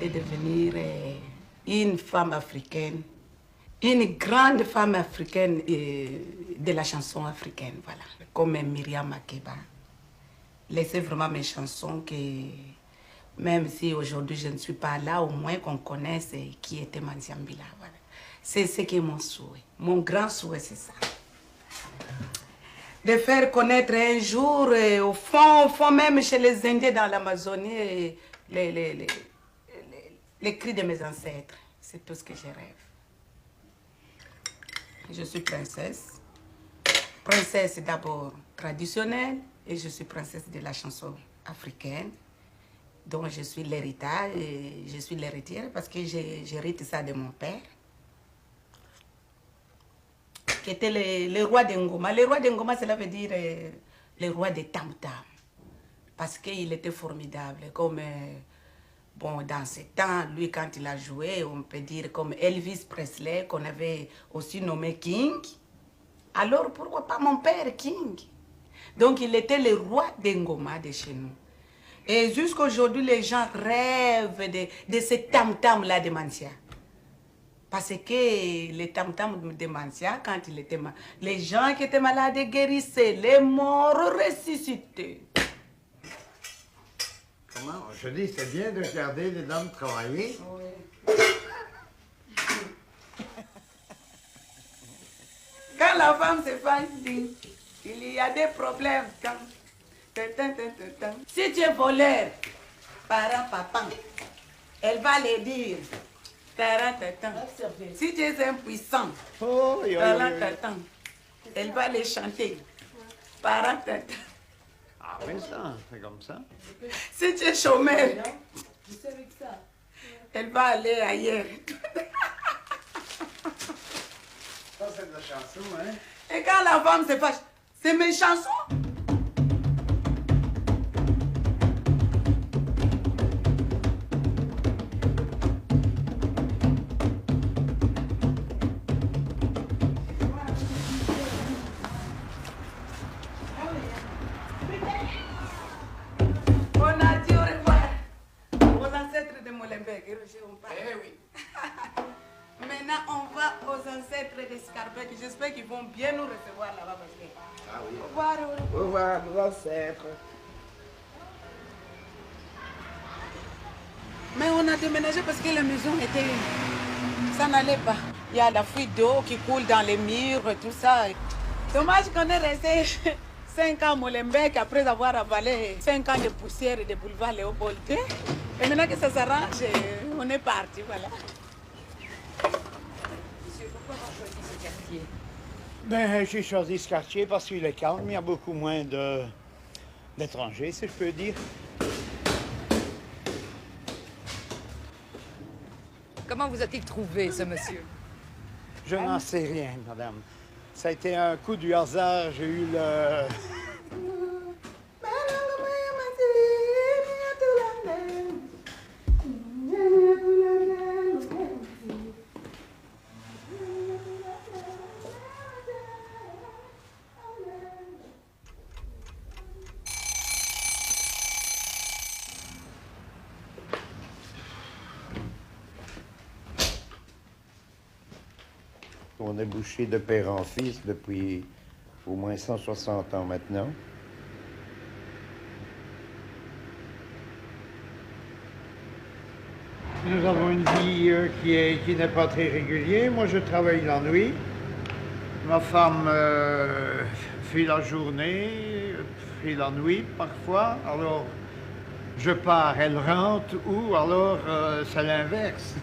de devenir une femme africaine, une grande femme africaine de la chanson africaine, voilà, comme Myriam Makeba. Laisser vraiment mes chansons que, même si aujourd'hui je ne suis pas là, au moins qu'on connaisse qui était Manzia Mbila, voilà. C'est ce qui est mon souhait. Mon grand souhait, c'est ça. De faire connaître un jour, au fond même chez les Indiens dans l'Amazonie, les cris de mes ancêtres. C'est tout ce que je rêve. Je suis princesse. Princesse d'abord traditionnelle et je suis princesse de la chanson africaine. Donc je suis l'héritage, je suis l'héritière parce que j'hérite ça de mon père, qui était le roi de Ngoma. Le roi de Ngoma, cela veut dire le roi des tam-tam. Parce qu'il était formidable. Comme, bon, dans ce temps, lui, quand il a joué, on peut dire comme Elvis Presley, qu'on avait aussi nommé King. Alors, pourquoi pas mon père King? Donc, il était le roi de Ngoma de chez nous. Et jusqu'à aujourd'hui, les gens rêvent de ce tam-tam-là de Manzia. Parce que le tam-tam de Manzia, quand il était malade, les gens qui étaient malades guérissaient, les morts ressuscitaient. Comment? Je dis, c'est bien de regarder les dames travailler. Oui. Quand la femme se fâche, il y a des problèmes. Si tu es voleur, parent, papa, elle va le dire. Si tu es impuissant, elle va les chanter. Ah oui, ça, c'est comme ça. Si tu es chômeur, elle va aller ailleurs. Ça, c'est de la chanson, hein? Et quand la femme se fâche, c'est mes chansons. Maintenant, on va aux ancêtres d'Escarbec. J'espère qu'ils vont bien nous recevoir là-bas. Ah oui. Au revoir. Au revoir, nos ancêtres. Mais on a déménagé parce que la maison était... Ça n'allait pas. Il y a la fuite d'eau qui coule dans les murs, tout ça. Dommage qu'on est resté 5 ans à Molenbeek après avoir avalé 5 ans de poussière et de boulevard Léopold. Et maintenant que ça s'arrange, on est parti, voilà. Monsieur, pourquoi vous choisi ce quartier? Ben, j'ai choisi ce quartier parce qu'il est calme, il y a beaucoup moins d'étrangers, si je peux dire. Comment vous a-t-il trouvé, ce monsieur? Je n'en sais rien, madame. Ça a été un coup du hasard, j'ai eu le... On est bouché de père en fils depuis au moins 160 ans maintenant. Nous avons une vie qui n'est pas très régulière. Moi, je travaille la nuit. Ma femme fait la journée, fait la nuit parfois. Alors, je pars, elle rentre, ou alors c'est l'inverse.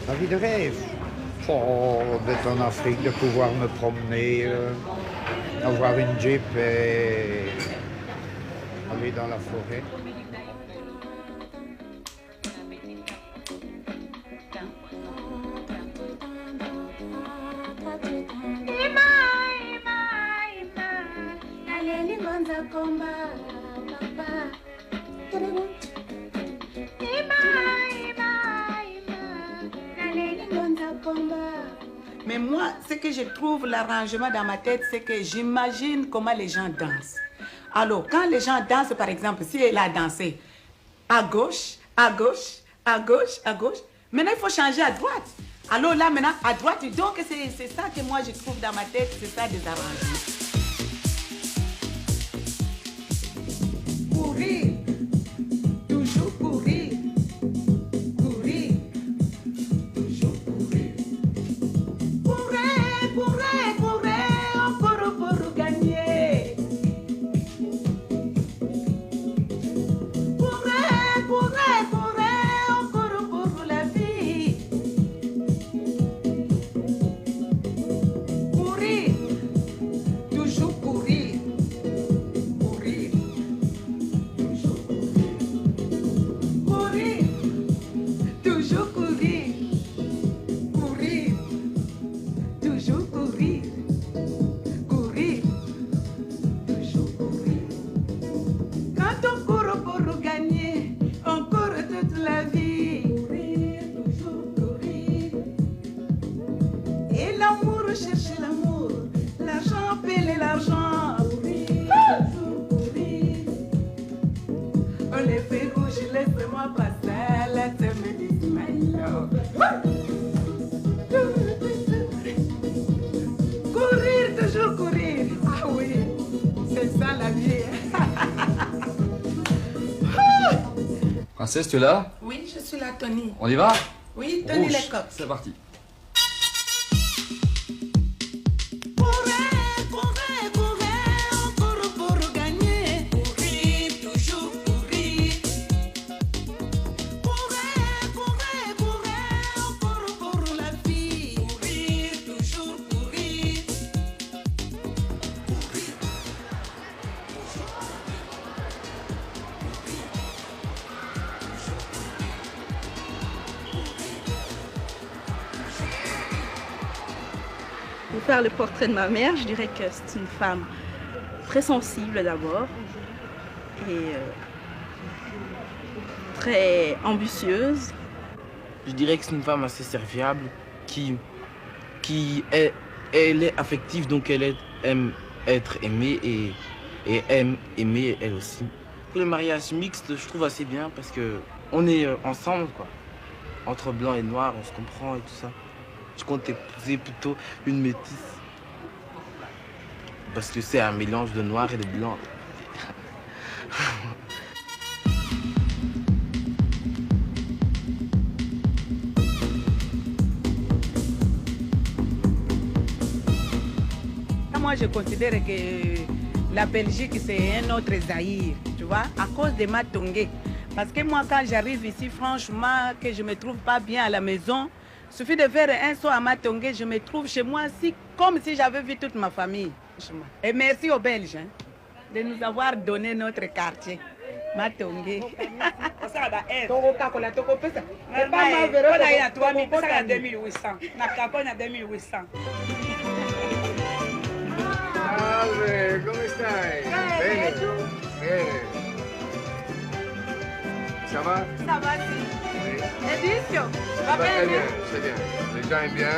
La vie de rêve. Oh, d'être en Afrique, de pouvoir me promener, avoir une Jeep et aller dans la forêt. Mais moi, ce que je trouve l'arrangement dans ma tête, c'est que j'imagine comment les gens dansent. Alors, quand les gens dansent, par exemple, si elle a dansé à gauche, à gauche, à gauche, à gauche, maintenant il faut changer à droite. Alors là, maintenant, à droite, donc c'est ça que moi je trouve dans ma tête, c'est ça des arrangements. Courir, toujours courir, courir, toujours courir. Courez, courez, courez, encore pour gagner. Courez, courez, courez, encore pour la vie. Courir, toujours courir, courir, toujours courir. Courir, toujours courir, courir, toujours courir, courir, toujours courir. Quand on court pour gagner, on court toute la vie. Courir, toujours courir. Et l'amour cherche l'amour, l'argent paie l'argent. Courir, toujours courir. On les fait rouge, laisse-moi passer, let me be my love. Courir, toujours courir. Ah oui, c'est ça la vie. Princesse, tu es là? Oui, je suis là, Tony. On y va? Oui, Tony Rouge, Lecoq. c'est parti. Courez, courez, courez, encore pour gagner. Courir, toujours courir. Courez, courez, courez, encore pour la vie. Courir, toujours courir. Pour faire le portrait de ma mère, je dirais que c'est une femme très sensible d'abord et très ambitieuse. Je dirais que c'est une femme assez serviable qui est, elle est affective, donc aime être aimée et aime aimer elle aussi. Le mariage mixte, je trouve assez bien parce que on est ensemble, quoi. Entre blanc et noir, on se comprend et tout ça. Je compte épouser plutôt une métisse. Parce que c'est un mélange de noir et de blanc. Moi, je considère que la Belgique, c'est un autre Zaïre, tu vois, à cause de Matongé. Parce que moi, quand j'arrive ici, franchement, que je ne me trouve pas bien à la maison, il suffit de faire un saut à Matongé, je me trouve chez moi ici comme si j'avais vu toute ma famille. Et merci aux Belges hein, de nous avoir donné notre quartier. Matongé. Salve, come stai? Bene? Bene. Ça va? Ça va, si. Edicio, va Très bien, bien, hein? c'est bien. Les gens aiment bien.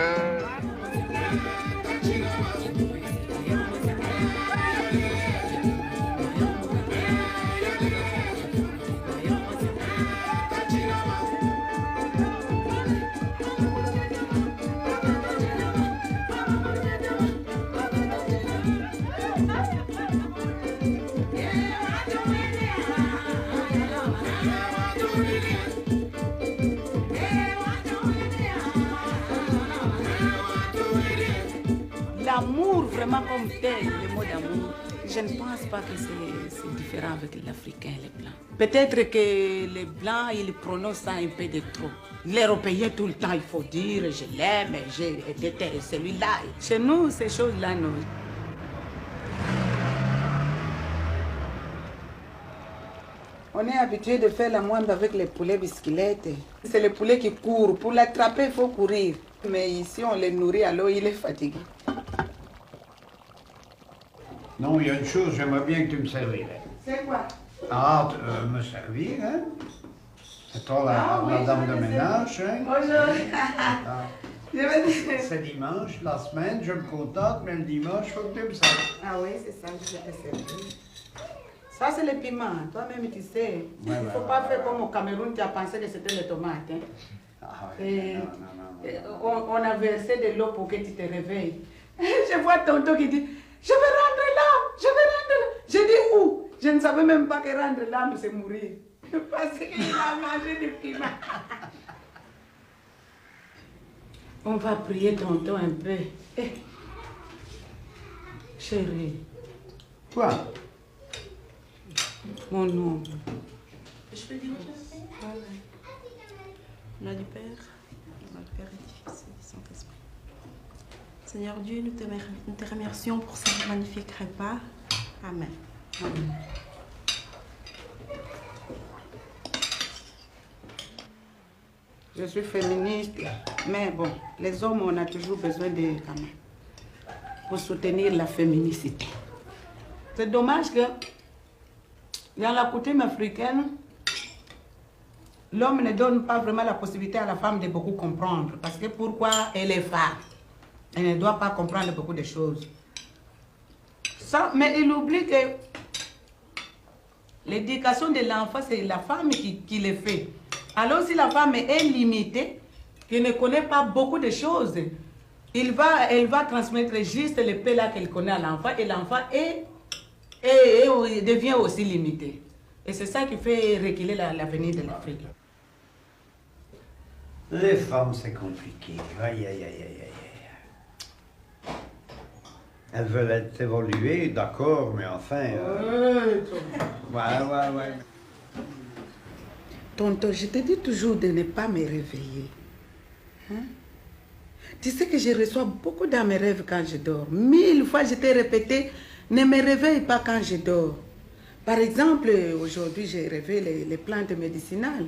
L'amour, vraiment comme tel, le mot d'amour, je ne pense pas que c'est différent avec l'Africain et les Blancs. Peut-être que les Blancs, ils prononcent ça un peu de trop. L'Européen, tout le temps, il faut dire « je l'aime, j'ai déterré celui-là ». Chez nous, ces choses-là, non. On est habitué de faire la moimbe avec les poulets bisquillettes. C'est le poulet qui court. Pour l'attraper, il faut courir. Mais ici, on les nourrit, alors il est fatigué. Non, il y a une chose, j'aimerais bien que tu me servirais. C'est quoi? Ah, me servir, hein? C'est toi la dame de ménage, hein? Bonjour. C'est dimanche, la semaine, je me contente, mais le dimanche, il faut que tu me saches. Ah oui, c'est ça, je vais te servir. Ça, c'est le piment. Toi-même, tu sais. Il ne faut pas faire comme au Cameroun, tu as pensé que c'était les tomates. Hein. Ah ouais, non. On a versé de l'eau pour que tu te réveilles. Je vois tonton qui dit, je vais rendre l'âme, je vais rendre l'âme. Je dis où? Je ne savais même pas que rendre l'âme, c'est mourir. Parce qu'il a mangé du piment. On va prier tonton un peu. Eh. Chérie. Quoi? Mon nom. Je peux dire voilà. Au nom du Père, au nom du Père et du Fils et du Saint-Esprit. Seigneur Dieu, nous te remercions pour ce magnifique repas. Amen. Amen. Je suis féministe, mais bon, les hommes, on a toujours besoin de quand même, pour soutenir la féminicité. C'est dommage que dans la coutume africaine, l'homme ne donne pas vraiment la possibilité à la femme de beaucoup comprendre. Parce que pourquoi elle est femme? Elle ne doit pas comprendre beaucoup de choses. Ça, mais il oublie que l'éducation de l'enfant, c'est la femme qui le fait. Alors si la femme est limitée, qui ne connaît pas beaucoup de choses, elle va transmettre juste le peu là qu'elle connaît à l'enfant et l'enfant devient aussi limité. Et c'est ça qui fait reculer l'avenir de l'Afrique. Les femmes, c'est compliqué. Aïe, aïe, aïe, aïe, aïe. Elles veulent évoluer, d'accord, mais enfin... Ouais. Tonton, je te dis toujours de ne pas me réveiller. Hein? Tu sais que je reçois beaucoup dans mes rêves quand je dors. 1000 fois, je t'ai répété, ne me réveille pas quand je dors. Par exemple, aujourd'hui, j'ai rêvé les plantes médicinales.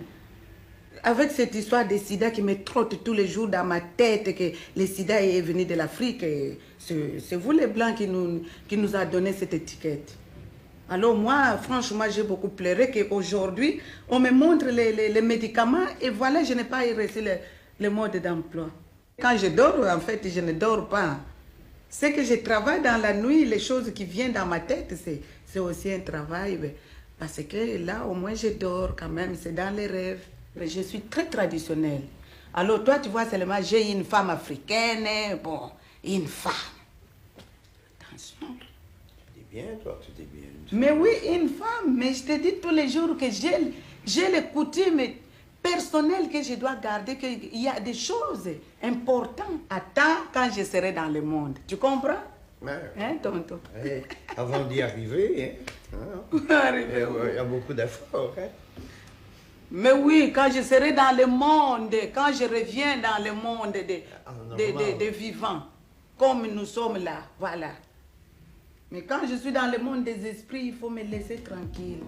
Avec cette histoire de sida qui me trotte tous les jours dans ma tête, que le sida est venu de l'Afrique, c'est vous les Blancs qui nous a donné cette étiquette. Alors moi, franchement, j'ai beaucoup pleuré qu'aujourd'hui, on me montre les médicaments et voilà, je n'ai pas reçu le mode d'emploi. Quand je dors, en fait, je ne dors pas. C'est que je travaille dans la nuit, les choses qui viennent dans ma tête, c'est aussi un travail. Parce que là, au moins, je dors quand même, c'est dans les rêves. Mais je suis très traditionnelle. Alors toi, tu vois seulement, j'ai une femme africaine, bon, une femme. Attention. Tu dis bien, toi, tu dis bien. Mais oui, une femme, mais je te dis tous les jours que j'ai les coutumes personnelles que je dois garder, qu'il y a des choses importantes à temps quand je serai dans le monde. Tu comprends? Ouais. Hein, tonton? Hey, avant d'y arriver, hein, il y a beaucoup d'efforts. Hein. Mais oui, quand je serai dans le monde, quand je reviens dans le monde des vivants, comme nous sommes là, voilà. Mais quand je suis dans le monde des esprits, il faut me laisser tranquille.